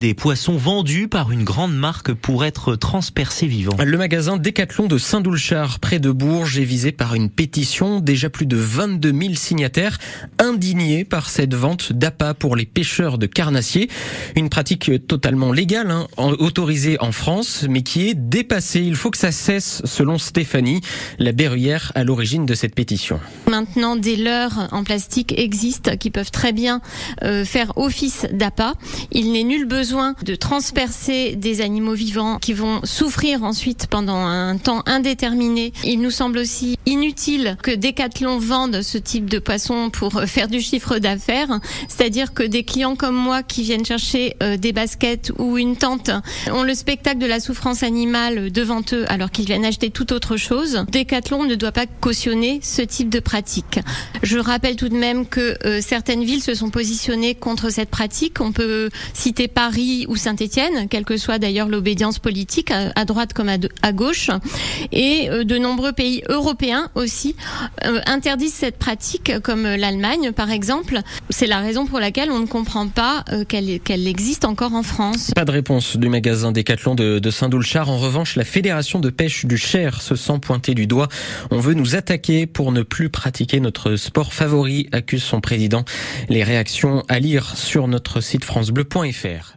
Des poissons vendus par une grande marque pour être transpercés vivants. Le magasin Décathlon de Saint-Doulchard, près de Bourges, est visé par une pétition. Déjà plus de 22 000 signataires indignés par cette vente d'appât pour les pêcheurs de carnassiers. Une pratique totalement légale, autorisée en France, mais qui est dépassée. Il faut que ça cesse, selon Stéphanie, la berruyère à l'origine de cette pétition. Maintenant, des leurres en plastique existent qui peuvent très bien faire office d'appât. Il n'est nul besoin de transpercer des animaux vivants qui vont souffrir ensuite pendant un temps indéterminé. Il nous semble aussi inutile que Décathlon vende ce type de poisson pour faire du chiffre d'affaires. C'est-à-dire que des clients comme moi qui viennent chercher des baskets ou une tente ont le spectacle de la souffrance animale devant eux alors qu'ils viennent acheter tout autre chose. Décathlon ne doit pas cautionner ce type de pratique. Je rappelle tout de même que certaines villes se sont positionnées contre cette pratique. On peut citer Paris ou Saint-Étienne, quelle que soit d'ailleurs l'obédience politique, à droite comme à gauche. Et de nombreux pays européens aussi interdisent cette pratique, comme l'Allemagne par exemple. C'est la raison pour laquelle on ne comprend pas qu'elle existe encore en France. Pas de réponse du magasin Décathlon de Saint-Doulchard. En revanche, la Fédération de pêche du Cher se sent pointée du doigt. On veut nous attaquer pour ne plus pratiquer notre sport favori, accuse son président. Les réactions à lire sur notre site francebleu.fr.